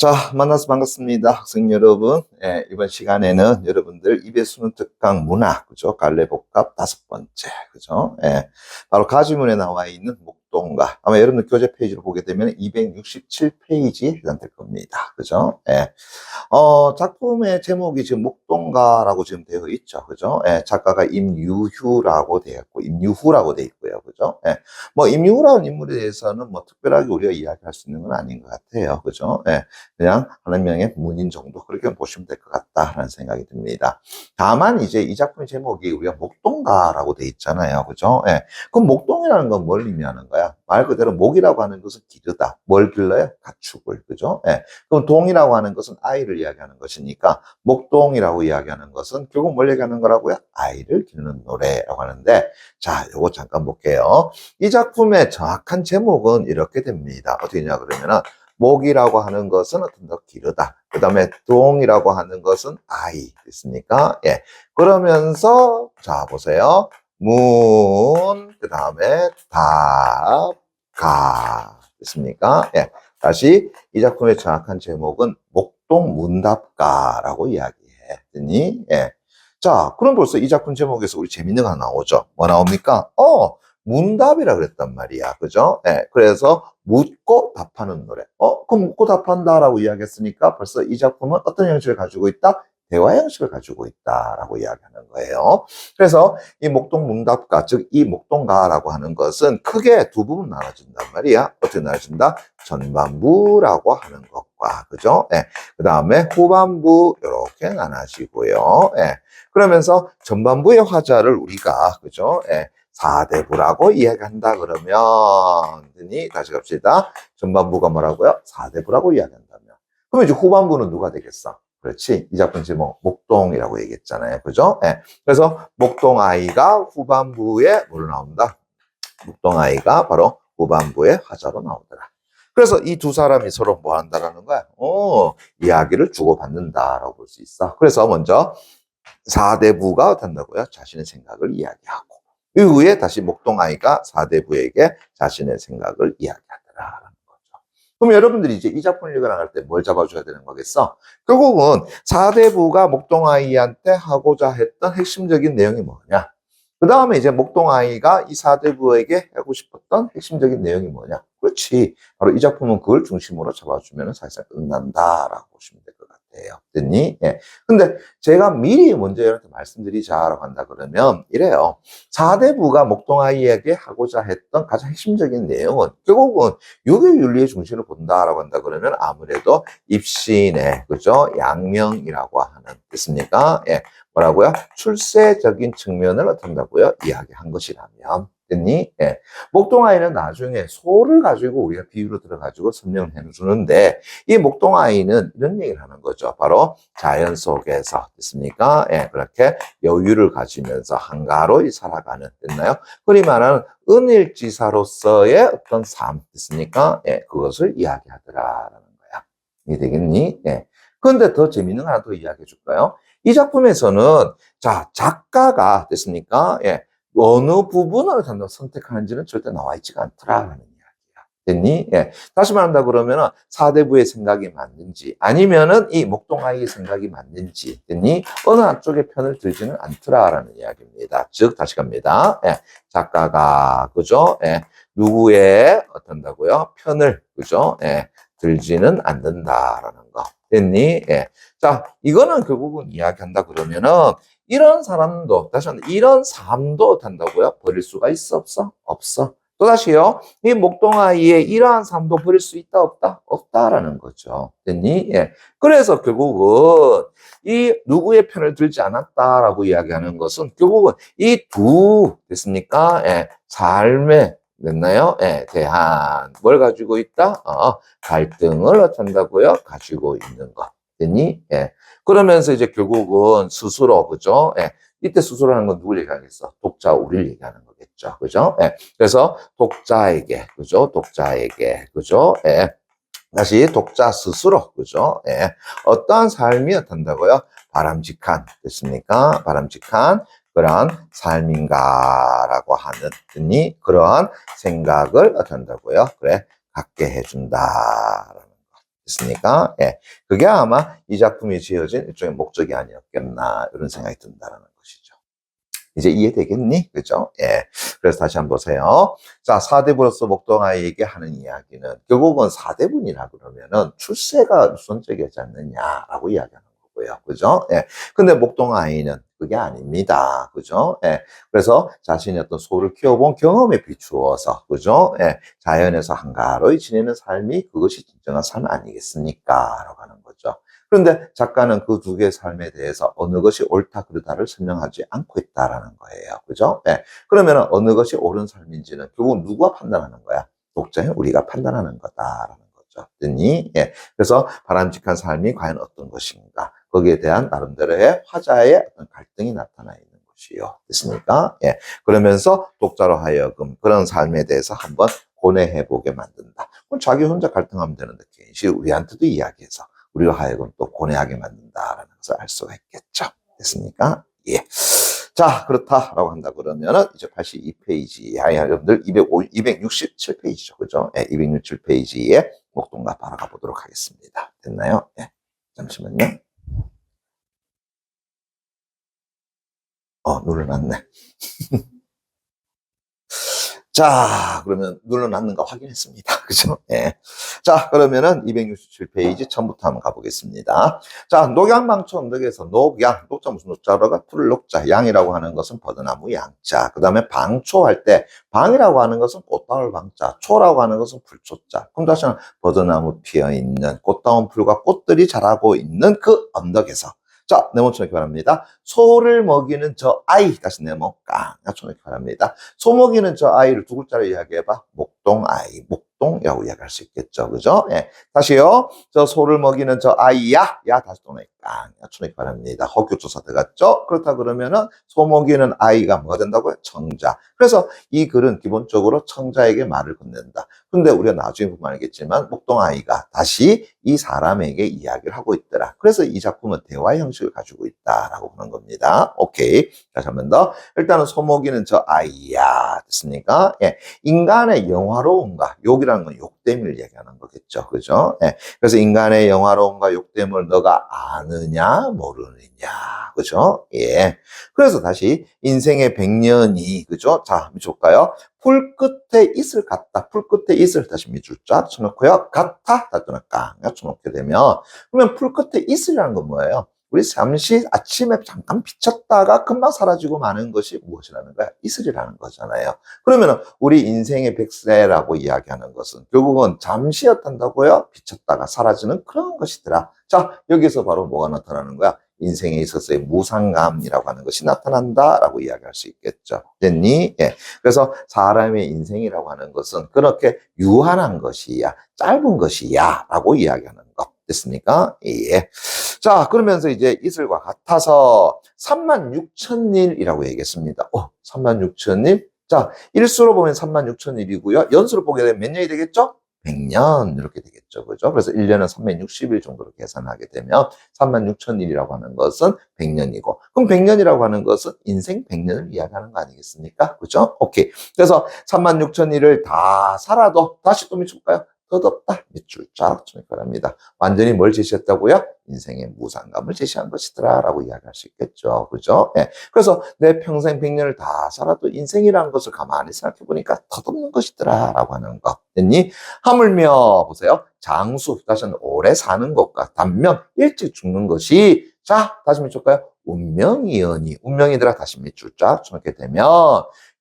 자, 만나서 반갑습니다. 학생 여러분. 예, 이번 시간에는 여러분들 입에 수능 특강 문화, 그죠? 갈래복합 5번째, 그죠? 예, 바로 가지문에 나와 있는 목동가. 아마 여러분들 교재 페이지를 보게 되면 267페이지에 해당될 겁니다. 그죠? 예. 작품의 제목이 지금 목동가라고 지금 되어 있죠. 그죠? 예, 작가가 임유휴라고 되어 있고, 임유후라고 되어 있고요. 그죠? 예, 뭐, 임유후라는 인물에 대해서는 뭐, 특별하게 우리가 이야기할 수 있는 건 아닌 것 같아요. 그죠? 예, 그냥 한 명의 문인 정도, 그렇게 보시면 될 것 같다라는 생각이 듭니다. 다만, 이제 이 작품의 제목이 우리가 목동가라고 되어 있잖아요. 그죠? 예, 그럼 목동이라는 건 뭘 의미하는 거야? 말 그대로 목이라고 하는 것은 기르다. 뭘 길러요? 가축을. 그죠? 예. 그럼 동이라고 하는 것은 아이를 이야기하는 것이니까 목동이라고 이야기하는 것은 결국 뭘 얘기하는 거라고요? 아이를 기르는 노래라고 하는데, 자, 요거 잠깐 볼게요. 이 작품의 정확한 제목은 이렇게 됩니다. 어떻게 냐 그러면은 목이라고 하는 것은 어떤 더 기르다. 그 다음에 동이라고 하는 것은 아이. 됐습니까? 예. 그러면서 자 보세요. 문, 그 다음에 답, 가. 됐습니까? 예. 다시 이 작품의 정확한 제목은 목동문답가라고 이야기했더니, 예. 자, 그럼 벌써 이 작품 제목에서 우리 재밌는 거 하나 나오죠. 뭐 나옵니까? 문답이라 그랬단 말이야. 그죠? 예. 그래서 묻고 답하는 노래. 그럼 묻고 답한다라고 이야기했으니까 벌써 이 작품은 어떤 형식을 가지고 있다? 대화 형식을 가지고 있다라고 이야기하는 거예요. 그래서 이 목동문답가, 즉 이 목동가라고 하는 것은 크게 두 부분 나눠진단 말이야. 어떻게 나눠진다? 전반부라고 하는 것과, 그죠? 예. 그 다음에 후반부, 이렇게 나눠지고요. 예. 그러면서 전반부의 화자를 우리가, 그죠? 예. 사대부라고 이야기한다 그러면, 다시 갑시다. 전반부가 뭐라고요? 사대부라고 이야기한다면. 그럼 이제 후반부는 누가 되겠어? 그렇지. 이 작품 제목, 목동이라고 얘기했잖아요. 그죠? 예. 그래서 목동아이가 후반부에 뭐로 나온다? 목동아이가 바로 후반부에 화자로 나오더라. 그래서 이 두 사람이 서로 뭐 한다라는 거야? 이야기를 주고받는다라고 볼 수 있어. 그래서 먼저 사대부가 어떤다고요? 자신의 생각을 이야기하고, 이후에 다시 목동아이가 사대부에게 자신의 생각을 이야기하더라. 그럼 여러분들이 이제 이 작품을 읽어나갈 때 뭘 잡아줘야 되는 거겠어? 결국은 사대부가 목동아이한테 하고자 했던 핵심적인 내용이 뭐냐? 그 다음에 이제 목동아이가 이 사대부에게 하고 싶었던 핵심적인 내용이 뭐냐? 그렇지. 바로 이 작품은 그걸 중심으로 잡아주면 사실상 끝난다라고 보시면 될 것 같아요. 됐니? 예. 근데 제가 미리 먼저 여러분한테 말씀드리자라고 한다 그러면 이래요. 사대부가 목동아이에게 하고자 했던 가장 핵심적인 내용은 결국은 유교윤리의 중심을 본다라고 한다 그러면 아무래도 입신의, 그죠? 양명이라고 하는, 됐습니까? 예. 뭐라고요? 출세적인 측면을 어떤다고요? 이야기한 것이라면. 됐니? 예. 목동아이는 나중에 소를 가지고 우리가 비유로 들어가지고 설명을 해주는데, 이 목동아이는 이런 얘기를 하는 거죠. 바로 자연 속에서, 됐습니까? 예. 그렇게 여유를 가지면서 한가로이 살아가는, 됐나요? 흔히 말하는 은일지사로서의 어떤 삶, 됐습니까? 예. 그것을 이야기하더라라는 거야. 이해 되겠니? 예. 그런데 더 재밌는 거 하나 더 이야기해 줄까요? 이 작품에서는, 자, 작가가, 됐습니까? 예. 어느 부분을 선택하는지는 절대 나와 있지가 않더라라는 이야기야. 됐니? 예. 다시 말한다 그러면은 사대부의 생각이 맞는지 아니면은 이 목동아이의 생각이 맞는지, 됐니? 어느 한쪽의 편을 들지는 않더라라는 이야기입니다. 즉, 다시 갑니다. 예. 작가가, 그죠? 예. 누구의 어떤다고요? 편을, 그죠? 예. 들지는 않는다라는 거. 됐니? 예. 자, 이거는 결국은 이야기한다 그러면은 이런 사람도, 다시 한번, 이런 삶도 된다고요? 버릴 수가 있어, 없어? 없어. 또다시요, 이 목동아이의 이러한 삶도 버릴 수 있다, 없다? 없다라는 거죠. 됐니? 예. 그래서 결국은 이 누구의 편을 들지 않았다라고 이야기하는 것은 결국은 이 두, 됐습니까? 예. 삶에, 됐나요? 예, 대한, 뭘 가지고 있다? 갈등을 어쩐다고요? 가지고 있는 것. 됐니? 예. 그러면서 이제 결국은 스스로, 그죠? 예. 이때 스스로라는 건 누굴 얘기하겠어? 독자, 우리를 얘기하는 거겠죠. 그죠? 예. 그래서 독자에게, 그죠? 독자에게, 그죠? 예. 다시 독자 스스로, 그죠? 예. 어떠한 삶이 어떤다고요? 바람직한, 됐습니까? 바람직한 그런 삶인가라고 하는, 그러한 생각을 어떤다고요? 그래, 갖게 해준다라는 거. 됐습니까? 예. 그게 아마 이 작품이 지어진 일종의 목적이 아니었겠나, 이런 생각이 든다는 것이죠. 이제 이해되겠니? 그죠? 예. 그래서 다시 한번 보세요. 자, 사대부로서 목동아이에게 하는 이야기는 결국은 사대분이라 그러면은 출세가 우선적이지 않느냐라고 이야기하는 거고요. 그죠? 예. 근데 목동아이는 그게 아닙니다. 그죠? 예. 그래서 자신의 어떤 소를 키워본 경험에 비추어서, 그죠? 예. 자연에서 한가로이 지내는 삶이 그것이 진정한 삶 아니겠습니까? 라고 하는 거죠. 그런데 작가는 그 두 개의 삶에 대해서 어느 것이 옳다 그르다를 설명하지 않고 있다라는 거예요. 그죠? 예. 그러면 어느 것이 옳은 삶인지는 결국 누가 판단하는 거야? 독자인 우리가 판단하는 거다라는 거죠. 됐니? 예. 그래서 바람직한 삶이 과연 어떤 것인가? 거기에 대한 나름대로의 화자의 어떤 갈등이 나타나 있는 것이요. 됐습니까? 예. 그러면서 독자로 하여금 그런 삶에 대해서 한번 고뇌해보게 만든다. 그럼 자기 혼자 갈등하면 되는데 괜시 우리한테도 이야기해서 우리로 하여금 또 고뇌하게 만든다라는 것을 알 수가 있겠죠. 됐습니까? 예. 자, 그렇다라고 한다 그러면은 이제 82페이지, 여러분들 267페이지죠. 그죠? 예, 267페이지에 목동가 바로 가보도록 하겠습니다. 됐나요? 예. 잠시만요. 눌러놨네. 자, 그러면 눌러놨는가 확인했습니다. 그죠? 예. 자, 그러면은 267페이지 처음부터 한번 가보겠습니다. 자, 녹양방초 언덕에서 녹양, 녹자 무슨 녹자로가 풀을 녹자, 양이라고 하는 것은 버드나무 양자. 그 다음에 방초할 때, 방이라고 하는 것은 꽃다울 방자, 초라고 하는 것은 풀초자. 그럼 다시 한번 버드나무 피어있는 꽃다운 풀과 꽃들이 자라고 있는 그 언덕에서. 자, 네모 쳐놓기 바랍니다. 소를 먹이는 저 아이, 다시 네모 깡 쳐놓기 바랍니다. 소 먹이는 저 아이를 두 글자로 이야기해봐. 목동아이, 목동이라고 이야기할 수 있겠죠. 그죠? 예. 다시요. 저 소를 먹이는 저 아이야, 야, 다시 또 깡 쳐놓기 바랍니다. 허교조사 들어갔죠? 그렇다 그러면은 소 먹이는 아이가 뭐가 된다고요? 청자. 그래서 이 글은 기본적으로 청자에게 말을 건넨다. 근데 우리가 나중에 보면 알겠지만 목동아이가 다시 이 사람에게 이야기를 하고 있더라. 그래서 이 작품은 대화 형식을 가지고 있다라고 보는 겁니다. 오케이. 다시 한 번 더. 일단은 소목이는 저 아이야. 됐습니까? 예. 인간의 영화로움과 욕이라는 건 욕됨을 얘기하는 거겠죠. 그죠? 예. 그래서 인간의 영화로움과 욕됨을 너가 아느냐, 모르느냐. 그죠? 예. 그래서 다시 인생의 100년이, 그죠? 자, 미쳐볼까요? 풀 끝에 있을 같다. 풀 끝에 있을 다시 밑줄 쫙 쳐놓고요. 같아. 다시는 깡 쳐놓게 되면 그러면 풀 끝에 있으라는 건 뭐예요? 우리 잠시 아침에 잠깐 비쳤다가 금방 사라지고 마는 것이 무엇이라는 거야? 이슬이라는 거잖아요. 그러면 우리 인생의 100세라고 이야기하는 것은 결국은 잠시였단다고요? 비쳤다가 사라지는 그런 것이더라. 자, 여기서 바로 뭐가 나타나는 거야? 인생에 있어서의 무상감이라고 하는 것이 나타난다라고 이야기할 수 있겠죠. 됐니? 예. 그래서 사람의 인생이라고 하는 것은 그렇게 유한한 것이야, 짧은 것이야 라고 이야기하는 것. 됐습니까? 예. 자, 그러면서 이제 이슬과 같아서 36,000일이라고 얘기했습니다. 36,000일? 자, 일수로 보면 36,000일이고요. 연수로 보게 되면 몇 년이 되겠죠? 100년 이렇게 되겠죠. 그죠? 그래서 1년은 360일 정도로 계산하게 되면 36,000일이라고 하는 것은 100년이고 그럼 100년이라고 하는 것은 인생 100년을 이야기하는 거 아니겠습니까? 그죠? 오케이. 그래서 36,000일을 다 살아도 다시 또 미쳐볼까요? 덧없다. 밑줄 쫙 쳐놓기 바랍니다. 완전히 뭘 제시했다고요? 인생의 무상감을 제시한 것이더라 라고 이야기할 수 있겠죠. 그죠? 예. 그래서 내 평생 100년을 다 살아도 인생이라는 것을 가만히 생각해 보니까 덧없는 것이더라 라고 하는 거. 됐니? 하물며 보세요. 장수, 다시는 오래 사는 것과 단면, 일찍 죽는 것이 자, 다시 밑줄까요? 운명이여니. 운명이더라. 다시 밑줄 쫙 쳐놓게 되면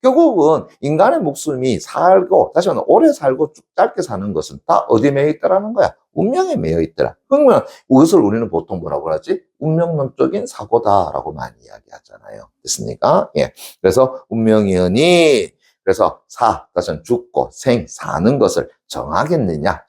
결국은 인간의 목숨이 살고, 다시 한번 오래 살고 쭉 짧게 사는 것은 다 어디에 매여 있다라는 거야? 운명에 매여 있더라. 그러면 이것을 우리는 보통 뭐라고 하지? 운명론적인 사고다라고 많이 이야기하잖아요. 됐습니까? 예. 그래서 운명이여니, 그래서 다시 한번 죽고 사는 것을 정하겠느냐?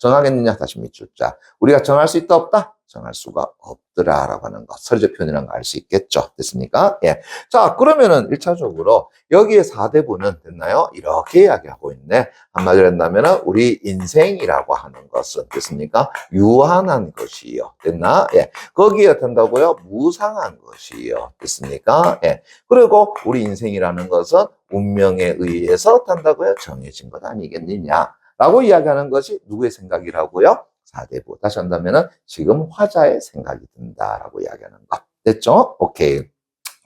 다시 밑줄 자. 우리가 정할 수 있다, 없다? 정할 수가 없더라라고 하는 것. 서리적 표현이라는 거 알 수 있겠죠. 됐습니까? 예. 자, 그러면은 1차적으로 여기에 4대부는 됐나요? 이렇게 이야기하고 있네. 한마디로 한다면은 우리 인생이라고 하는 것은 됐습니까? 유한한 것이요. 됐나? 예. 거기에 된다고요? 무상한 것이요. 됐습니까? 예. 그리고 우리 인생이라는 것은 운명에 의해서 된다고요? 정해진 것 아니겠느냐? 라고 이야기하는 것이 누구의 생각이라고요? 사대부. 다시 한다면은 지금 화자의 생각이 든다라고 이야기하는 거. 됐죠? 오케이.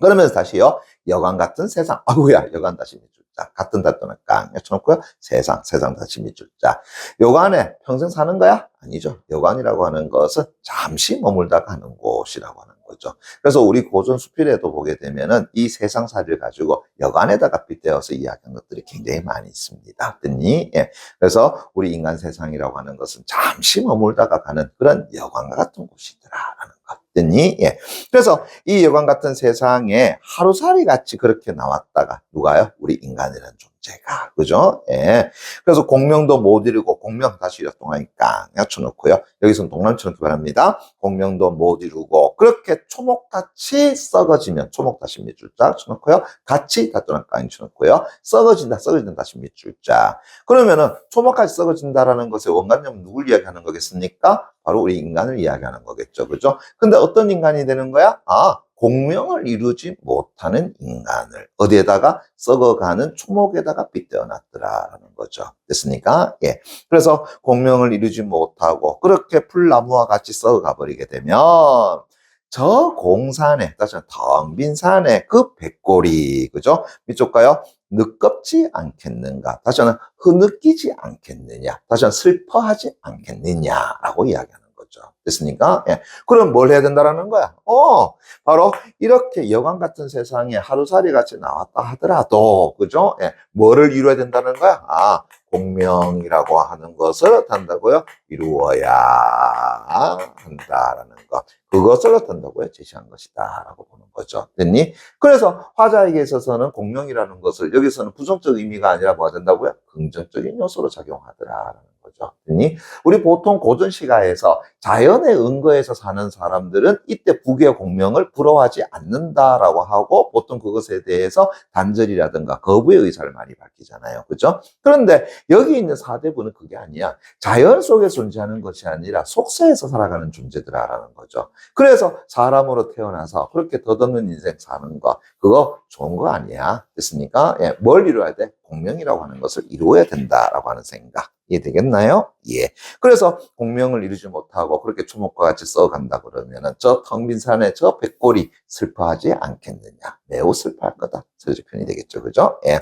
그러면서 다시요. 여관 같은 세상. 아이고야, 여관 다시 밑줄자. 같은 다또는 깡. 쳐놓고요. 세상, 세상 다시 밑줄자. 여관에 평생 사는 거야? 아니죠. 여관이라고 하는 것은 잠시 머물다 가는 곳이라고 하는 거죠. 그래서 우리 고전 수필에도 보게 되면은 이 세상사를 가지고 여관에다가 빗대어서 이야기한 것들이 굉장히 많이 있습니다. 됐니? 예. 그래서 우리 인간 세상이라고 하는 것은 잠시 머물다가 가는 그런 여관과 같은 곳이더라라는 것. 됐니? 예. 그래서 이 여관 같은 세상에 하루살이 같이 그렇게 나왔다가 누가요? 우리 인간이라는 존재가. 그죠? 예. 그래서 공명도 못 이루고 공명 다시 이렇동하니 깡 쳐놓고요. 여기서는 동남처럼 바랍니다. 공명도 못 이루고 그렇게 초목같이 썩어지면 초목 다시 밑줄자 쳐놓고요. 같이 다또는 깡 쳐놓고요. 썩어진다 다시 밑줄자. 그러면은 초목같이 썩어진다라는 것의 원관념은 누굴 이야기하는 거겠습니까? 바로 우리 인간을 이야기하는 거겠죠. 그죠? 근데 어떤 인간이 되는 거야? 공명을 이루지 못하는 인간을 어디에다가 썩어가는 초목에다가 빗대어 놨더라라는 거죠. 됐습니까? 예. 그래서 공명을 이루지 못하고 그렇게 풀나무와 같이 썩어가 버리게 되면 저 공산에, 다시 텅 빈 산에 그 백골이, 그죠? 밑줄가요? 느껍지 않겠는가? 다시 한번 흐느끼지 않겠느냐? 다시 한번 슬퍼하지 않겠느냐라고 이야기하는 거죠. 됐습니까? 예. 그럼 뭘 해야 된다라는 거야? 바로 이렇게 여관 같은 세상에 하루살이 같이 나왔다 하더라도, 그죠? 예. 뭐를 이루어야 된다는 거야? 공명이라고 하는 것을 한다고요? 이루어야 한다라는 것. 그것을 어떤다고요? 제시한 것이다 라고 보는 거죠. 됐니? 그래서 화자에게 있어서는 공명이라는 것을 여기서는 부정적 의미가 아니라 뭐가 된다고요? 긍정적인 요소로 작용하더라라는 거죠. 됐니? 우리 보통 고전 시가에서 자연의 근거에서 사는 사람들은 이때 부귀의 공명을 부러워하지 않는다라고 하고 보통 그것에 대해서 단절이라든가 거부의 의사를 많이 밝히잖아요. 그죠? 그런데 여기 있는 사대부는 그게 아니야. 자연 속에 존재하는 것이 아니라 속세에서 살아가는 존재들아라는 거죠. 그래서 사람으로 태어나서 그렇게 덧없는 인생 사는 거, 그거 좋은 거 아니야. 됐습니까? 예, 뭘 이루어야 돼? 공명이라고 하는 것을 이루어야 된다라고 하는 생각. 이해되겠나요? 예. 그래서 공명을 이루지 못하고 그렇게 초목과 같이 써간다 그러면은 저 텅 빈 산에 저 백골이 슬퍼하지 않겠느냐. 매우 슬퍼할 거다. 서술적 표현이 되겠죠. 그죠? 예.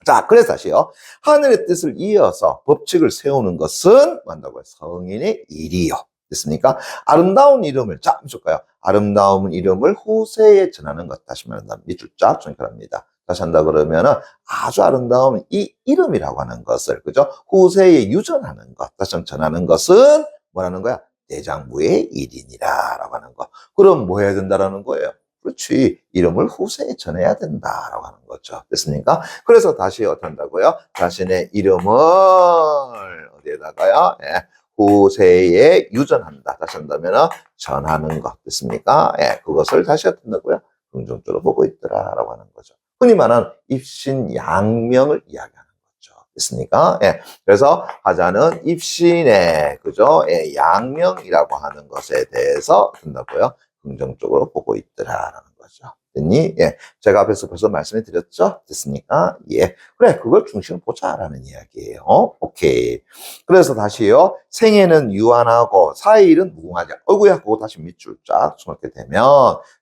자, 그래서 다시요. 하늘의 뜻을 이어서 법칙을 세우는 것은 뭐한다고요? 성인의 일이요. 됐습니까? 아름다운 이름을, 자, 해줄까요? 아름다운 이름을 후세에 전하는 것. 다시 말한다면 밑줄 쫙 정립합니다. 다시 한다 그러면은 아주 아름다운 이 이름이라고 하는 것을, 그죠? 후세에 유전하는 것. 다시 한번 전하는 것은 뭐라는 거야? 대장부의 일이니라라고 하는 거. 그럼 뭐 해야 된다라는 거예요? 그렇지. 이름을 후세에 전해야 된다라고 하는 거죠. 됐습니까? 그래서 다시 어떻게 한다고요? 자신의 이름을 어디에다가요? 예. 후세에 유전한다. 다시 한다면 전하는 것. 됐습니까? 예. 그것을 다시 어떻게 한다고요? 긍정적으로 보고 있더라라고 하는 거죠. 흔히 말하는 입신양명을 이야기하는 거죠. 됐습니까? 예. 그래서 하자는 입신의, 그죠? 예. 양명이라고 하는 것에 대해서 된다고요? 긍정적으로 보고 있더라라는 거죠. 됐니? 예. 제가 앞에서 벌써 말씀해 드렸죠? 됐습니까? 예. 그래, 그걸 중심으로 보자라는 이야기예요. 오케이. 그래서 다시요. 생애는 유한하고 사일은 무궁하지. 어이구야, 그거 다시 밑줄 쫙 쳐놓게 되면.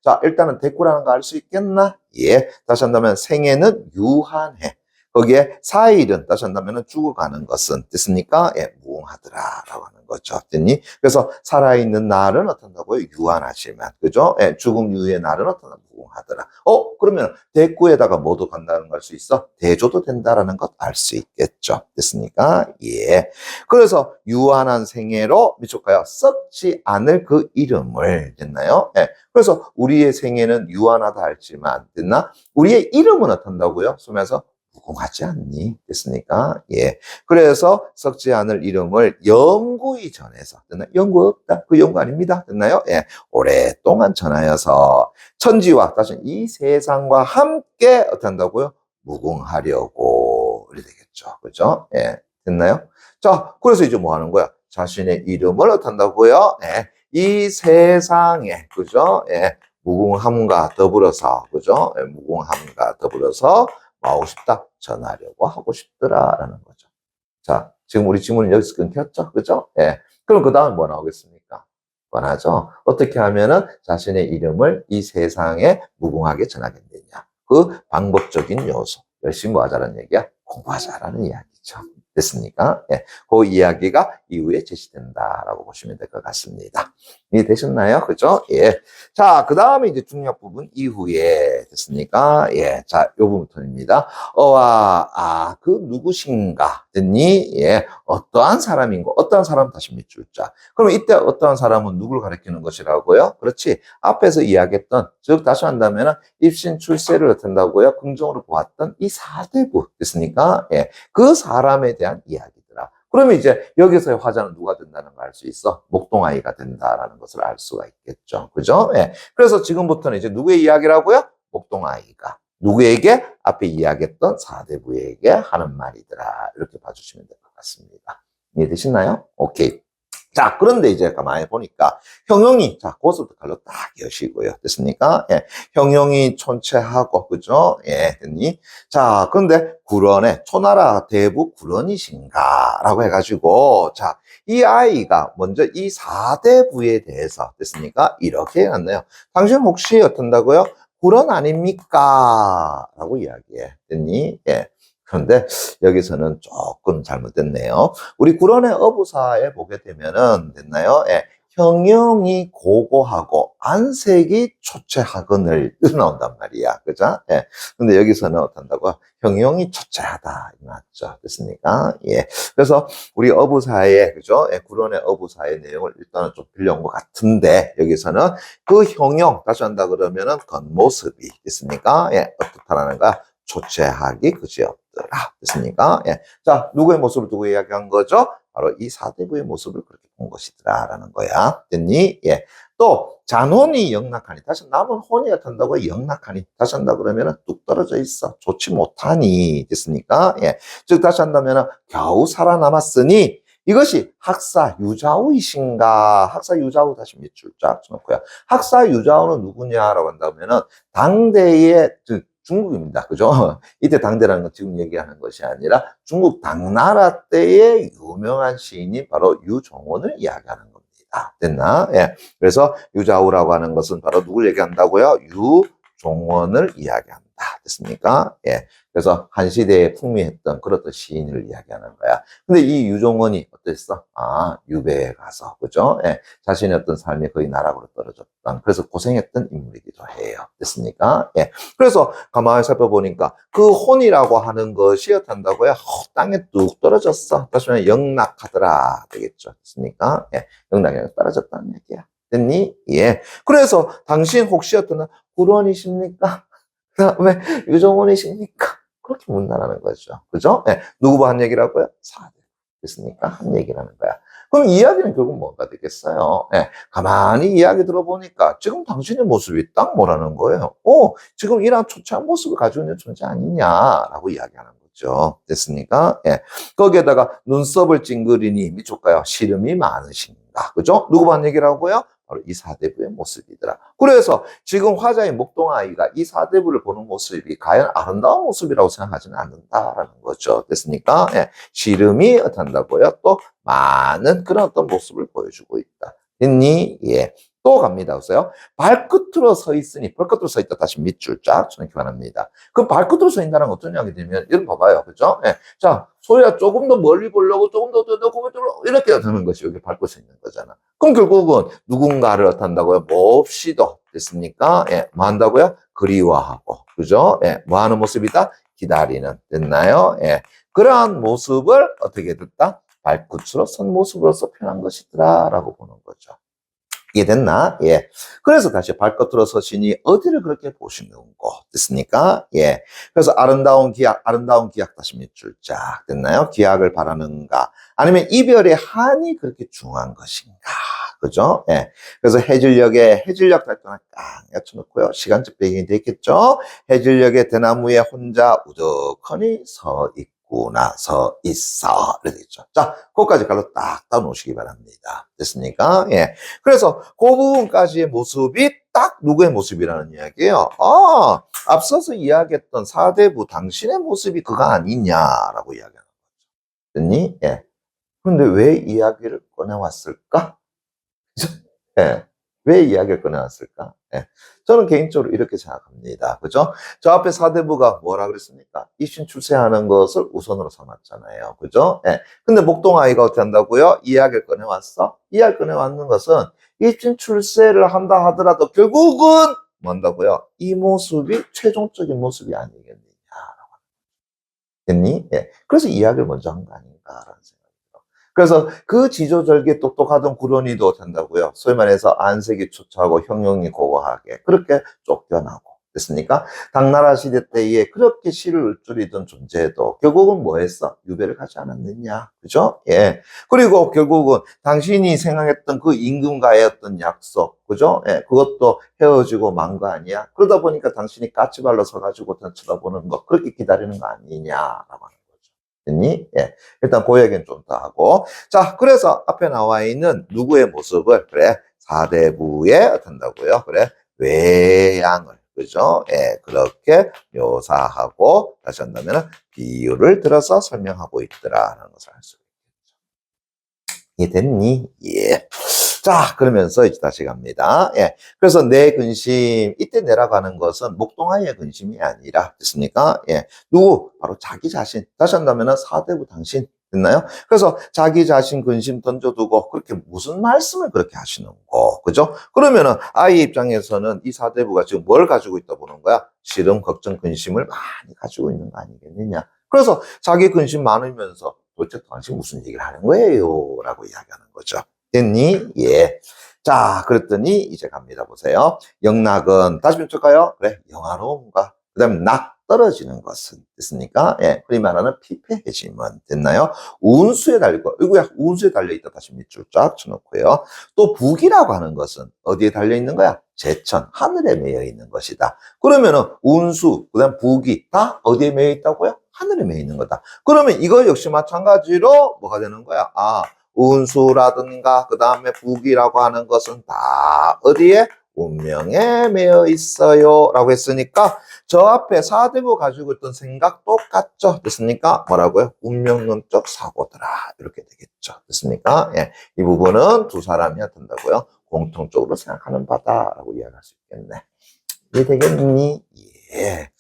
자, 일단은 대꾸라는 거 알 수 있겠나? 예. 다시 한다면 생애는 유한해. 거기에 사일은 다시 한다면 죽어가는 것은 됐습니까? 예, 무궁하더라라고 하는 거죠. 됐니? 그래서 살아있는 날은 어떤다고요? 유한하지만, 그죠? 예, 죽음 이후의 날은 어떤다? 무궁하더라. 그러면 대구에다가 뭐도 간다는 걸 수 있어? 대조도 된다라는 것 알 수 있겠죠. 됐습니까? 예. 그래서 유한한 생애로 미쳤까요? 썩지 않을 그 이름을 됐나요? 예. 그래서 우리의 생애는 유한하다 할지만 됐나? 우리의 이름은 어떤다고요? 쓰면서 무궁하지 않니? 됐습니까? 예. 그래서 썩지 않을 이름을 영구히 전해서, 됐나요? 영구 없다. 그 영구 아닙니다. 됐나요? 예. 오랫동안 전하여서 천지와, 다시 이 세상과 함께 어떻게 한다고요? 무궁하려고. 이렇게 되겠죠. 그죠? 예. 됐나요? 자, 그래서 이제 뭐 하는 거야? 자신의 이름을 어떻게 한다고요? 예. 이 세상에, 그죠? 예. 무궁함과 더불어서, 그죠? 예. 무궁함과 더불어서 뭐 하고 싶다? 전하려고 하고 싶더라라는 거죠. 자, 지금 우리 질문은 여기서 끊겼죠? 그죠? 예. 그럼 그 다음 뭐 나오겠습니까? 뻔하죠? 어떻게 하면은 자신의 이름을 이 세상에 무궁하게 전하겠느냐. 그 방법적인 요소. 열심히 뭐 하자는 얘기야? 공부하자라는 이야기죠. 됐습니까? 예. 그 이야기가 이후에 제시된다라고 보시면 될 것 같습니다. 이해되셨나요? 그죠? 예. 자, 그 다음에 이제 중요한 부분 이후에 됐습니까? 예. 자, 요 부분입니다. 그 누구신가? 됐니? 예. 어떠한 사람인고, 어떠한 사람 다시 밑줄 자. 그러면 이때 어떠한 사람은 누구를 가리키는 것이라고요? 그렇지. 앞에서 이야기했던, 즉, 다시 한다면은 입신 출세를 어떤다고요? 긍정으로 보았던 이 사대부 됐습니까? 예. 그 사람에 대한 이야기더라. 그러면 이제 여기서의 화자는 누가 된다는 걸 알 수 있어? 목동아이가 된다라는 것을 알 수가 있겠죠. 그죠? 예. 그래서 지금부터는 이제 누구의 이야기라고요? 목동아이가. 누구에게? 앞에 이야기했던 사대부에게 하는 말이더라. 이렇게 봐주시면 될 것 같습니다. 이해되시나요? 오케이. 자, 그런데 이제 가만히 보니까 형용이, 자, 그것부터 칼로 딱 여시고요. 됐습니까? 예. 형용이 촌체하고, 그죠? 예, 됐니? 자, 그런데 구런에, 초나라 대부 구런이신가? 라고 해가지고, 자, 이 아이가 먼저 이 사대부에 대해서, 됐습니까? 이렇게 해놨네요. 당신 혹시 어떤다고요? 구런 아닙니까? 라고 이야기해. 됐니? 예. 그런데 여기서는 조금 잘못됐네요. 우리 구론의 어부사에 보게 되면은 됐나요? 예. 형용이 고고하고 안색이 초췌하거늘 이렇게 나온단 말이야. 그죠? 예. 근데 여기서는 어떤다고? 형용이 초췌하다. 맞죠? 됐습니까? 예. 그래서 우리 어부사의, 그죠? 예. 구론의 어부사의 내용을 일단은 좀 빌려온 것 같은데, 여기서는 그 형용, 다시 한다 그러면은 겉모습이 있습니까? 예. 어떻다라는가? 초췌하기 그지없더라. 됐습니까? 예. 자, 누구의 모습을 두고 이야기한 거죠? 바로 이 사대부의 모습을 그렇게 본 것이더라라는 거야. 됐니? 예. 또 잔혼이 영락하니, 다시 남은 혼이 어떤다고 영락하니, 다시 한다 그러면은 뚝 떨어져 있어. 좋지 못하니. 됐습니까? 예. 즉 다시 한다면은 겨우 살아남았으니 이것이 학사 유자우이신가? 학사 유자우 다시 밑줄 쫙 쳐놓고요. 학사 유자우는 누구냐라고 한다면은 당대의 중국입니다. 그죠? 이때 당대라는 건 지금 얘기하는 것이 아니라 중국 당나라 때의 유명한 시인이 바로 유종원을 이야기하는 겁니다. 됐나? 예. 그래서 유자우라고 하는 것은 바로 누굴 얘기한다고요? 유종원을 이야기한다. 됐습니까? 예. 그래서 한 시대에 풍미했던 그런 시인을 이야기하는 거야. 근데 이 유종원이 어땠어? 유배에 가서, 그죠? 예. 자신의 어떤 삶이 거의 나락으로 떨어졌던, 그래서 고생했던 인물이기도 해요. 됐습니까? 예. 그래서 가만히 살펴보니까 그 혼이라고 하는 것이 어떤다고요? 땅에 뚝 떨어졌어. 다시 말해 영락하더라. 되겠죠. 됐습니까? 예. 영락이 떨어졌다는 얘기야. 됐니? 예. 그래서 당신 혹시 어떤 구론이십니까? 그 다음에 유종원이십니까? 그렇게 묻는다는 거죠. 그죠? 예. 누구 한 얘기라고요? 사대. 됐습니까? 한 얘기라는 거야. 그럼 이야기는 결국 뭐가 되겠어요? 예. 가만히 이야기 들어보니까 지금 당신의 모습이 딱 뭐라는 거예요? 지금 이런 초췌한 모습을 가지고 있는 존재 아니냐라고 이야기하는 거죠. 됐습니까? 예. 거기에다가 눈썹을 찡그리니 미쳤까요? 시름이 많으신가? 그죠? 누구 한 얘기라고요? 바로 이 사대부의 모습이더라. 그래서 지금 화자의 목동아이가 이 사대부를 보는 모습이 과연 아름다운 모습이라고 생각하지는 않는다라는 거죠. 됐습니까? 예. 시름이 어떤다고요? 또 많은 그런 어떤 모습을 보여주고 있다. 됐니? 예. 또 갑니다. 보세요. 발끝으로 서 있으니, 발끝으로 서 있다. 다시 밑줄 쫙 쳐놓기 바랍니다. 그 발끝으로 서 있다는 건 어떤 이야기 되면, 이런 봐봐요. 그죠? 예. 자, 소리가 조금 더 멀리 보려고, 조금 더 이렇게 하는 것이 여기 밟고 서 있는 거잖아. 그럼 결국은 누군가를 어떤다고요? 몹시도 됐습니까? 예. 뭐 한다고요? 그리워하고. 그죠? 예. 뭐 하는 모습이다? 기다리는. 됐나요? 예. 그러한 모습을 어떻게 됐다? 발끝으로 선 모습으로서 표현한 것이더라. 라고 보는 거죠. 이해됐나? 예. 그래서 다시 발끝으로 서시니 어디를 그렇게 보시는고 됐습니까? 예. 그래서 아름다운 기약 다시 밑줄 쫙 됐나요? 기약을 바라는가? 아니면 이별의 한이 그렇게 중요한 것인가? 그죠? 예. 그래서 해질녘 달동안 깡 엿쳐놓고요. 시간적 배경이 되겠죠? 해질녘에 대나무에 혼자 우두커니 서 있구나, 서 있어. 이렇게 되죠. 자, 그것까지 갈로 딱 따놓으시기 바랍니다. 됐습니까? 예. 그래서 그 부분까지의 모습이 딱 누구의 모습이라는 이야기예요. 앞서서 이야기했던 사대부 당신의 모습이 그가 아니냐라고 이야기하는 거죠. 됐니? 예. 그런데 왜 이야기를 꺼내왔을까? 그죠? 예. 왜 이야기를 꺼내왔을까? 예. 저는 개인적으로 이렇게 생각합니다. 그죠? 저 앞에 사대부가 뭐라 그랬습니까? 입신 출세하는 것을 우선으로 삼았잖아요. 그죠? 예. 근데 목동아이가 어떻게 한다고요? 이야기를 꺼내왔어? 이야기를 꺼내왔는 것은 입신 출세를 한다 하더라도 결국은 뭐 한다고요? 이 모습이 최종적인 모습이 아니겠느냐. 됐니? 예. 그래서 이야기를 먼저 한 거 아닌가라는 생각이 들어요. 그래서 그 지조절개 똑똑하던 구론이도 된다고요. 소위 말해서 안색이 초췌하고 형용이 고고하게 그렇게 쫓겨나고 됐습니까? 당나라 시대 때에 그렇게 시를 읊조리던 존재도 결국은 뭐 했어? 유배를 가지 않았느냐. 그죠? 예. 그리고 결국은 당신이 생각했던 그 임금과의 어떤 약속, 그죠? 예. 그것도 헤어지고 만 거 아니야? 그러다 보니까 당신이 까치발로 서가지고 쳐다보는 거, 그렇게 기다리는 거 아니냐라고 하는 거죠. 됐니? 예. 일단 그 얘기는 좀 더 하고. 자, 그래서 앞에 나와 있는 누구의 모습을, 그래, 사대부에 된다고요. 그래, 외양을. 그죠? 예, 그렇게 묘사하고, 다시 한다면, 비유를 들어서 설명하고 있더라라는 것을 알 수 있겠죠. 이해됐니? 예. 자, 그러면서 이제 다시 갑니다. 예. 그래서 내 근심, 이때 내라고 하는 것은 목동아이의 근심이 아니라, 됐습니까? 예. 누구? 바로 자기 자신. 다시 한다면 사대부 당신. 됐나요? 그래서 자기 자신 근심 던져두고 그렇게 무슨 말씀을 그렇게 하시는 거, 그죠? 그러면은 아이 입장에서는 이 사대부가 지금 뭘 가지고 있다 보는 거야? 시름, 걱정, 근심을 많이 가지고 있는 거 아니겠느냐? 그래서 자기 근심 많으면서 도대체 당신 무슨 얘기를 하는 거예요? 라고 이야기하는 거죠. 됐니? 예. 자, 그랬더니 이제 갑니다. 보세요. 영락은 다시 좀 쳐볼까요? 그래, 영화로움과 그 다음에 낙 떨어지는 것은 됐습니까? 예, 흔히 말하는 피폐해짐은 됐나요? 운수에 달리고, 이거야 운수에 달려있다. 다시 밑줄 쫙 쳐놓고요. 또 북이라고 하는 것은 어디에 달려있는 거야? 제천, 하늘에 매여 있는 것이다. 그러면은 운수, 그 다음 북이 다 어디에 매여 있다고요? 하늘에 매여 있는 거다. 그러면 이거 역시 마찬가지로 뭐가 되는 거야? 아, 운수라든가 그 다음에 북이라고 하는 것은 다 어디에? 운명에 매여 있어요 라고 했으니까 저 앞에 사대부 가지고 있던 생각 똑같죠? 됐습니까? 뭐라고요? 운명론적 사고더라 이렇게 되겠죠. 됐습니까? 예, 이 부분은 두 사람이 된다고요? 공통적으로 생각하는 바다라고 이야기할 수 있겠네. 이해되겠니? 예.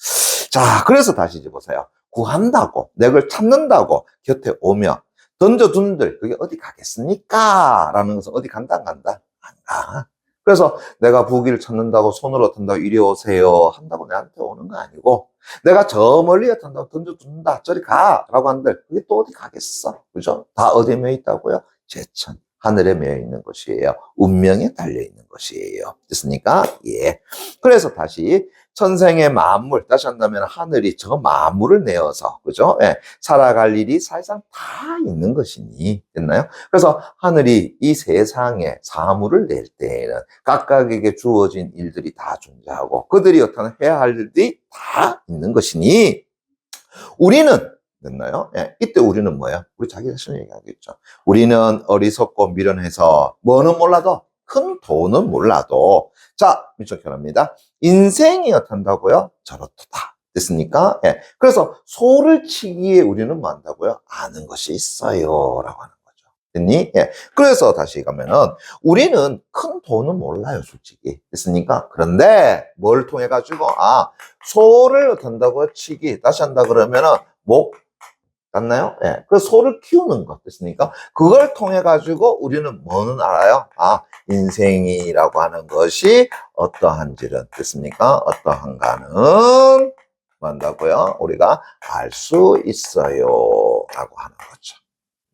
자, 그래서 다시 이제 보세요. 구한다고, 내걸 찾는다고 곁에 오며 던져둔들 그게 어디 가겠습니까? 라는 것은 어디 간다 안 간다? 안 가. 그래서 내가 부귀를 찾는다고 손으로 든다고 이리 오세요 한다고 내한테 오는 거 아니고 내가 저 멀리에 탄다고 던져둔다 저리 가 라고 한들 그게 또 어디 가겠어? 그죠? 다 어디에 매여 있다고요? 제천, 하늘에 매여 있는 것이에요. 운명에 달려 있는 것이에요. 됐습니까? 예. 그래서 다시 천생의 만물, 다시 한다면 하늘이 저 만물을 내어서, 그죠? 예, 살아갈 일이 사실상 다 있는 것이니, 됐나요? 그래서 하늘이 이 세상에 사물을 낼 때에는 각각에게 주어진 일들이 다 존재하고 그들이 어떤 해야 할 일들이 다 있는 것이니, 우리는, 됐나요? 예, 이때 우리는 뭐예요? 우리 자기 자신을 얘기하겠죠. 우리는 어리석고 미련해서 뭐는 몰라도 큰 돈은 몰라도 자, 밑줄결합니다. 인생이 어떤다고요? 저렇다. 됐습니까? 예. 그래서 소를 치기에 우리는 뭐 한다고요? 아는 것이 있어요. 라고 하는 거죠. 됐니? 예. 그래서 다시 가면은 우리는 큰 돈은 몰라요, 솔직히. 됐습니까? 그런데 뭘 통해 가지고 소를 어떤다고요? 치기. 다시 한다 그러면은 목 맞나요? 예. 그 소를 키우는 것 됐습니까? 그걸 통해 가지고 우리는 뭐는 알아요? 인생이라고 하는 것이 어떠한지를 됐습니까? 어떠한가는 뭐 한다고요? 우리가 알 수 있어요. 라고 하는 거죠.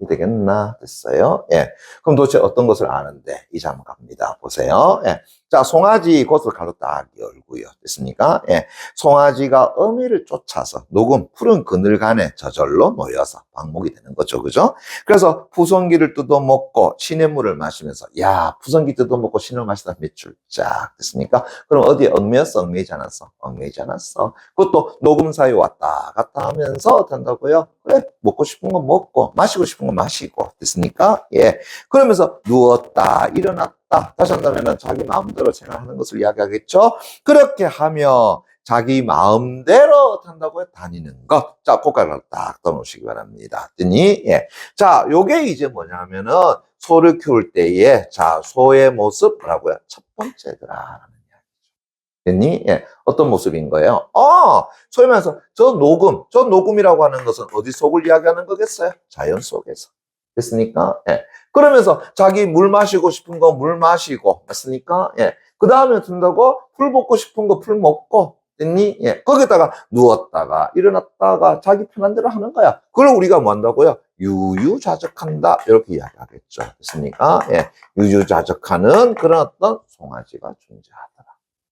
되겠나? 됐어요? 예. 그럼 도대체 어떤 것을 아는데? 이제 한번 갑니다. 보세요. 예. 자, 송아지 곳을 가로 딱 열고요. 됐습니까? 예. 송아지가 어미를 쫓아서 녹음 푸른 그늘간에 저절로 모여서 방목이 되는 거죠. 그죠? 그래서 푸성기를 뜯어먹고 시냇물을 마시면서, 야, 푸성기 뜯어먹고 시냇물 마시다 몇줄 쫙. 됐습니까? 그럼 어디에 얽매였어? 얽매이지 않았어? 얽매이지 않았어. 그것도 녹음 사이 왔다 갔다 하면서 어떻게 한다고요? 그래, 먹고 싶은 거 먹고, 마시고 싶은 거 마시고. 됐습니까? 예. 그러면서 누웠다, 일어났다. 다시 한다면 자기 마음대로 생각하는 것을 이야기하겠죠? 그렇게 하며 자기 마음대로 한다고요? 다니는 것. 자, 고가를 딱 떠놓으시기 바랍니다. 됐니? 예. 자, 요게 이제 뭐냐면은 소를 키울 때에 자, 소의 모습 뭐라고요? 첫 번째더라. 됐니? 예. 어떤 모습인 거예요? 소위 말해서 저 녹음이라고 하는 것은 어디 속을 이야기하는 거겠어요? 자연 속에서. 됐습니까? 예. 그러면서 자기 물 마시고 싶은 거 물 마시고, 맞습니까? 예. 그 다음에 든다고 풀 먹고 싶은 거 풀 먹고, 됐니? 예. 거기다가 누웠다가 일어났다가 자기 편한 대로 하는 거야. 그걸 우리가 뭐 한다고요? 유유자적한다. 이렇게 이야기하겠죠. 됐습니까? 예. 유유자적하는 그런 어떤 송아지가 존재하더라.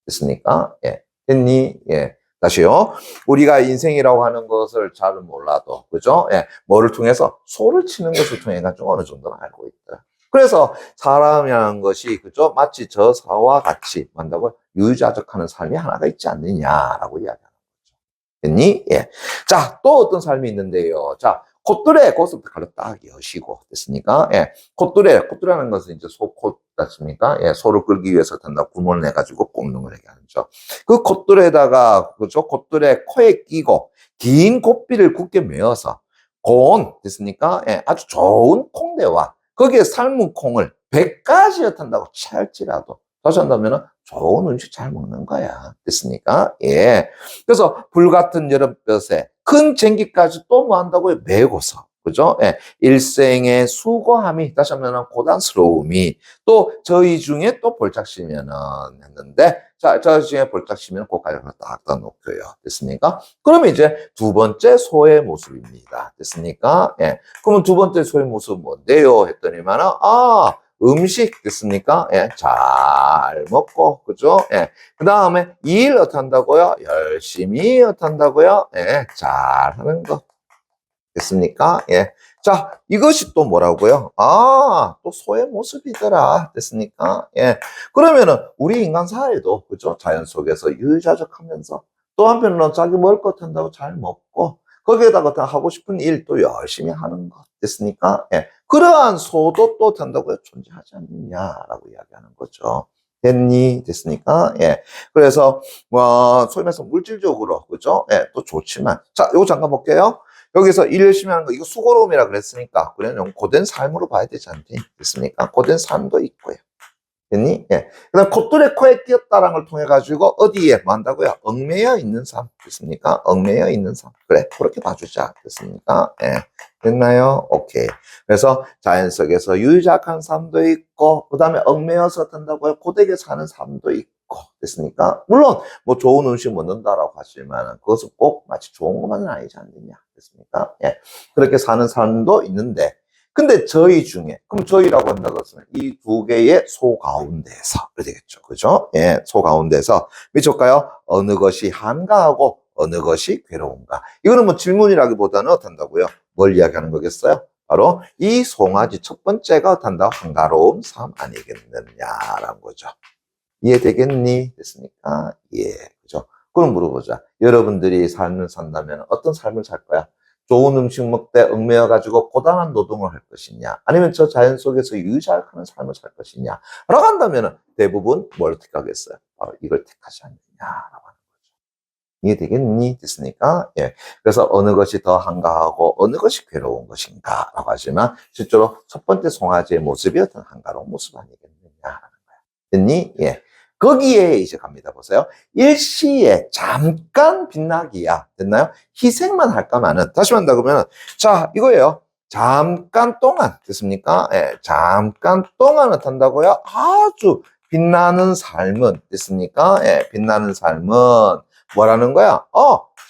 됐습니까? 예. 됐니? 예. 다시요. 우리가 인생이라고 하는 것을 잘 몰라도, 그죠? 예. 뭐를 통해서? 소를 치는 것을 통해 가지고 어느 정도는 알고 있다. 그래서 사람이라는 것이, 그죠? 마치 저 사와 같이, 만다고 유유자적하는 삶이 하나가 있지 않느냐라고 이야기하는 거죠. 됐니? 예. 자, 또 어떤 삶이 있는데요. 자, 콧뚜레, 그것을 가로 딱 여시고, 됐습니까? 예. 콧뚜레라는 것은 이제 소콧, 맞습니까? 예, 소를 끌기 위해서 단다 구멍을 내가지고 꼽는 걸 얘기하죠. 그 콧뚜레에다가, 그죠? 콧뚜레 코에 끼고, 긴 콧비를 굳게 메어서, 고운, 됐습니까? 예, 아주 좋은 콩대와, 거기에 삶은 콩을 100가지였단다고 찰지라도, 다시 한다면 좋은 음식 잘 먹는 거야. 됐습니까? 예. 그래서 불같은 여름볕에 큰 쟁기까지 또 뭐 한다고요? 메고서. 그죠? 예. 일생의 수고함이, 다시 하면 고단스러움이, 또 저희 중에 또 볼짝시면은 했는데, 자, 저희 중에 볼짝시면 고가를 딱 넣고요. 됐습니까? 그러면 이제 두 번째 소의 모습입니다. 됐습니까? 예. 그러면 두 번째 소의 모습은 뭔데요? 했더니만은, 음식 됐습니까? 예, 잘 먹고, 그죠? 예. 그 다음에 일 어떻게 한다고요? 열심히 어떻게 한다고요? 예, 잘 하는 거. 됐습니까? 예. 자, 이것이 또 뭐라고요? 또 소의 모습이더라. 됐습니까? 예. 그러면은 우리 인간 사회도, 그죠? 자연 속에서 유유자적하면서 또 한편으로는 자기 먹을 것 한다고 잘 먹고 거기에다가 다 하고 싶은 일도 열심히 하는 것. 됐습니까? 예. 그러한 소도 또 된다고요? 존재하지 않느냐라고 이야기하는 거죠. 됐니? 됐습니까? 예. 그래서, 소위 말해서 물질적으로, 그죠? 예, 또 좋지만. 자, 요거 잠깐 볼게요. 여기서 일 열심히 하는 거, 이거 수고로움이라 그랬으니까, 그래, 고된 삶으로 봐야 되지 않니? 됐습니까? 고된 삶도 있고요. 됐니? 예. 그 다음, 콧뚜레 코에 끼었다라는 걸 통해가지고, 어디에 뭐 한다고요? 얽매여 있는 삶. 됐습니까? 얽매여 있는 삶. 그래, 그렇게 봐주자. 됐습니까? 예. 됐나요? 오케이. 그래서 자연 속에서 유유자적한 삶도 있고, 그 다음에 얽매여서 된다고요? 고되게 사는 삶도 있고. 됐습니까? 물론, 뭐 좋은 음식 먹는다라고 하지만, 그것은 꼭 마치 좋은 것만은 아니지 않느냐. 됐습니까? 예. 그렇게 사는 삶도 있는데, 근데 저희 중에, 그럼 저희라고 한다고 했으면 이 두 개의 소 가운데서, 그래 되겠죠. 그죠? 예, 소 가운데서, 미쳤까요? 어느 것이 한가하고 어느 것이 괴로운가? 이거는 뭐 질문이라기보다는 어떤다고요? 뭘 이야기하는 거겠어요? 바로 이 송아지 첫 번째가 어떤다? 한가로운 삶 아니겠느냐라는 거죠. 이해되겠니? 됐습니까? 예, 그죠? 그럼 물어보자. 여러분들이 삶을 산다면 어떤 삶을 살 거야? 좋은 음식 먹되 얽매여가지고 고단한 노동을 할 것이냐? 아니면 저 자연 속에서 유유자적하는 삶을 살 것이냐? 라고 한다면 대부분 뭘 택하겠어요? 바로 이걸 택하지 않느냐라고 하는 거죠. 이해되겠니? 됐습니까? 예. 그래서 어느 것이 더 한가하고 어느 것이 괴로운 것인가? 라고 하지만 실제로 첫 번째 송아지의 모습이 어떤 한가로운 모습 아니겠느냐라는 거야. 됐니? 예. 거기에 이제 갑니다. 보세요. 일시에 잠깐 빛나기야. 됐나요? 희생만 할까마는. 다시 한다 그러면, 자, 이거예요. 잠깐 동안. 됐습니까? 예, 잠깐 동안은 탄다고요? 아주 빛나는 삶은. 됐습니까? 예, 빛나는 삶은 뭐라는 거야?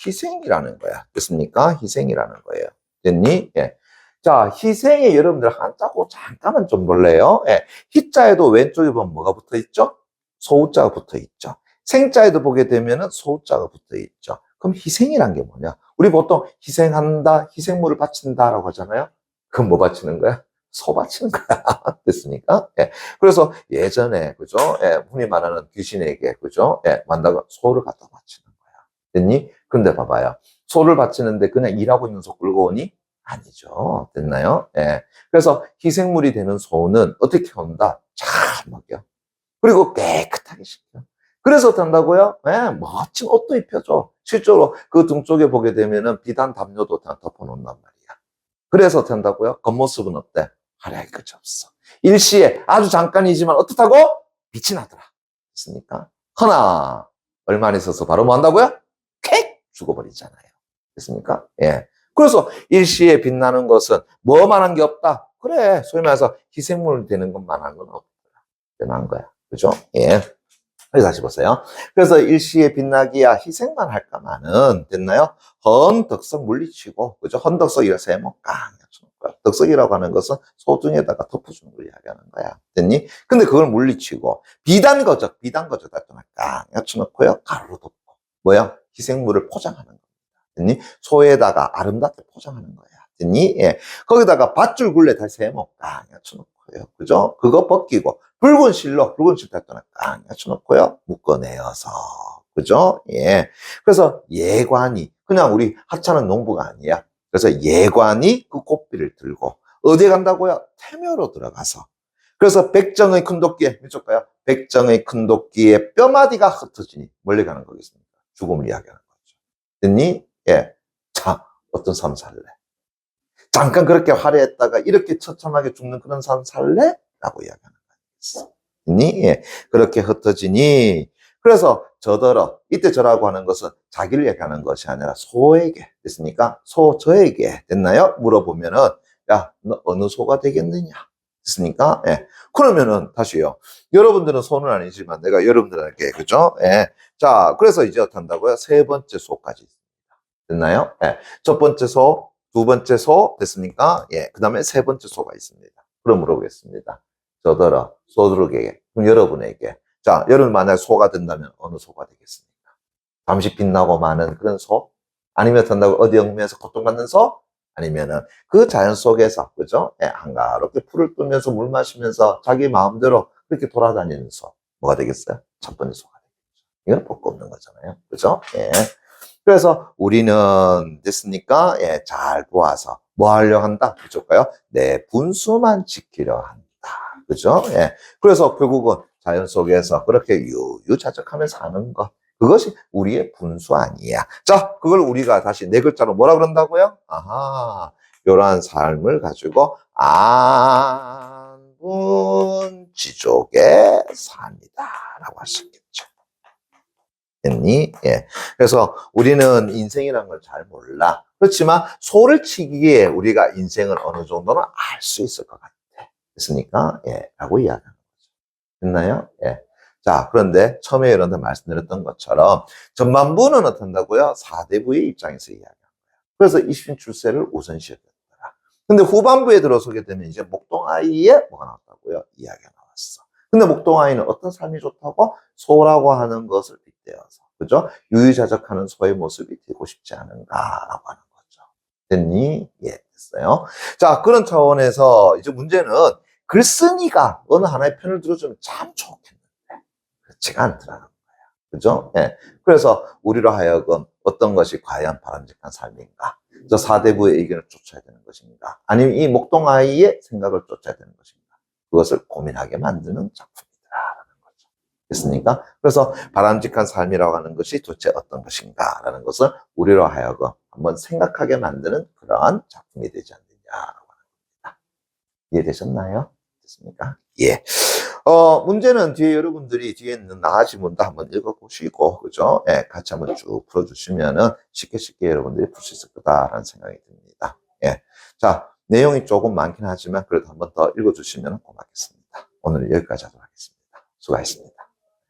희생이라는 거야. 됐습니까? 희생이라는 거예요. 됐니? 예. 자, 희생에 여러분들 한자고 잠깐만 좀 볼래요? 예. 희자에도 왼쪽에 보면 뭐가 붙어 있죠? 소자가 붙어 있죠. 생자에도 보게 되면은 소자가 붙어 있죠. 그럼 희생이란 게 뭐냐? 우리 보통 희생한다, 희생물을 바친다라고 하잖아요. 그럼 뭐 바치는 거야? 소 바치는 거야. 됐습니까? 예. 그래서 예전에, 그죠? 예, 흔히 말하는 귀신에게, 그죠? 예, 만다가 소를 갖다 바치는 거야. 됐니? 근데 봐봐요. 소를 바치는데 그냥 일하고 있는 소 끌고 오니? 아니죠. 됐나요? 예. 그래서 희생물이 되는 소는 어떻게 온다? 잘 먹여. 그리고 깨끗하게 시켜. 그래서 된다고요? 예, 멋진 옷도 입혀줘. 실제로 그 등 쪽에 보게 되면은 비단 담요도 다 덮어놓는단 말이야. 그래서 된다고요? 겉모습은 어때? 화려할 것이 없어. 일시에 아주 잠깐이지만 어떻다고? 빛이 나더라. 됐습니까? 허나 얼마 안 있어서 바로 뭐 한다고요? 킥! 죽어버리잖아요. 됐습니까? 예. 그래서 일시에 빛나는 것은 뭐만한 게 없다. 그래. 소위 말해서 희생물 되는 것만한 건 없다. 대단한 거야. 그죠? 예. 여기 다시 보세요. 그래서 일시에 빛나기야 희생만 할까마는 됐나요? 헌덕석 물리치고 그죠? 헌덕석이라 세모 깡 덕석이라고 하는 것은 소등에다가 덮어주는 걸 이야기하는 거야. 됐니? 근데 그걸 물리치고 비단거적 달동을 깡 엿쳐놓고요. 가루로 덮고 뭐야? 희생물을 포장하는 겁니다. 됐니? 소에다가 아름답게 포장하는 거야. 됐니? 예. 거기다가 밧줄 굴레 다 세모 깡 엿쳐놓고요. 그죠? 그거 벗기고 붉은 실로 붉은 실 달동을 깡 엿쳐놓고요. 묶어내어서 그죠? 예. 그래서 예관이 그냥 우리 하찮은 농부가 아니야. 그래서 예관이 그 꽃비를 들고 어디에 간다고요? 태묘로 들어가서 그래서 백정의 큰 도끼에 몇 줄까요? 백정의 큰 도끼에 뼈마디가 흩어지니 멀리 가는 거겠습니까? 죽음을 이야기하는 거죠. 됐니? 예. 자, 어떤 삶 살래? 잠깐 그렇게 화려했다가 이렇게 처참하게 죽는 그런 삶 살래? 라고 이야기하는 거겠어. 됐니? 예. 그렇게 흩어지니 그래서 저더러 이때 저라고 하는 것은 자기를 얘기하는 것이 아니라 소에게 됐습니까? 저에게 됐나요? 물어보면은 야, 너 어느 소가 되겠느냐? 됐습니까? 예. 그러면은 다시요. 여러분들은 소는 아니지만 내가 여러분들에게 그죠? 예. 자, 그래서 이제 어떻게 한다고요? 세 번째 소까지 있습니다. 됐나요? 예. 첫 번째 소, 두 번째 소 됐습니까? 예. 그다음에 세 번째 소가 있습니다. 그럼 물어보겠습니다. 저더러 소들에게 그럼 여러분에게 자, 여러분 만약 소가 된다면 어느 소가 되겠습니까? 잠시 빛나고 마는 그런 소? 아니면 된다고 어디 얽매여서 고통받는 소? 아니면은 그 자연 속에서 그죠? 예, 한가롭게 풀을 뜨면서 물 마시면서 자기 마음대로 그렇게 돌아다니는 소. 뭐가 되겠어요? 첫 번째 소가 되겠죠. 이건 볼 거 없는 거잖아요. 그죠? 예. 그래서 우리는 됐습니까? 예, 잘 보아서 뭐 하려 한다? 그럴까요? 내 분수만 지키려 한다. 그죠? 예. 그래서 결국은 자연 속에서 그렇게 유유자적하면서 사는 것. 그것이 우리의 분수 아니야. 자, 그걸 우리가 다시 네 글자로 뭐라 그런다고요? 아하, 이러한 삶을 가지고 안분지족의 삶이다. 라고 할 수 있겠죠. 됐니? 예. 그래서 우리는 인생이라는 걸 잘 몰라. 그렇지만 소를 치기에 우리가 인생을 어느 정도는 알 수 있을 것 같아. 됐습니까? 예. 라고 이야기하는 거죠. 됐나요? 예. 자, 그런데 처음에 이런 데 말씀드렸던 것처럼 전반부는 어떤다고요? 4대부의 입장에서 이야기한 거예요. 그래서 이신출세를 우선시했더라. 근데 후반부에 들어서게 되면 이제 목동아이의 뭐가 나왔다고요? 이야기가 나왔어. 근데 목동아이는 어떤 삶이 좋다고? 소라고 하는 것을 빗대어서, 그죠? 유유자적하는 소의 모습이 되고 싶지 않은가라고 하는 거죠. 됐니? 예, 됐어요. 자, 그런 차원에서 이제 문제는 글쓴이가 어느 하나의 편을 들어주면 참 좋겠는데, 그렇지가 않더라는 거야. 그죠? 예. 그래서 우리로 하여금 어떤 것이 과연 바람직한 삶인가? 저 4대부의 의견을 쫓아야 되는 것인가? 아니면 이 목동아이의 생각을 쫓아야 되는 것인가? 그것을 고민하게 만드는 작품이다라는 거죠. 됐습니까? 그래서 바람직한 삶이라고 하는 것이 도대체 어떤 것인가라는 것을 우리로 하여금 한번 생각하게 만드는 그러한 작품이 되지 않느냐라고 하는 겁니다. 이해되셨나요? 됐습니까? 예. 문제는 뒤에 여러분들이 뒤에 있는 나아지문도 한번 읽어보시고, 그죠? 예, 같이 한번 쭉 풀어주시면은 쉽게 여러분들이 풀 수 있을 거다라는 생각이 듭니다. 예. 자, 내용이 조금 많긴 하지만 그래도 한번 더 읽어주시면 고맙겠습니다. 오늘 여기까지 하도록 하겠습니다. 수고하셨습니다.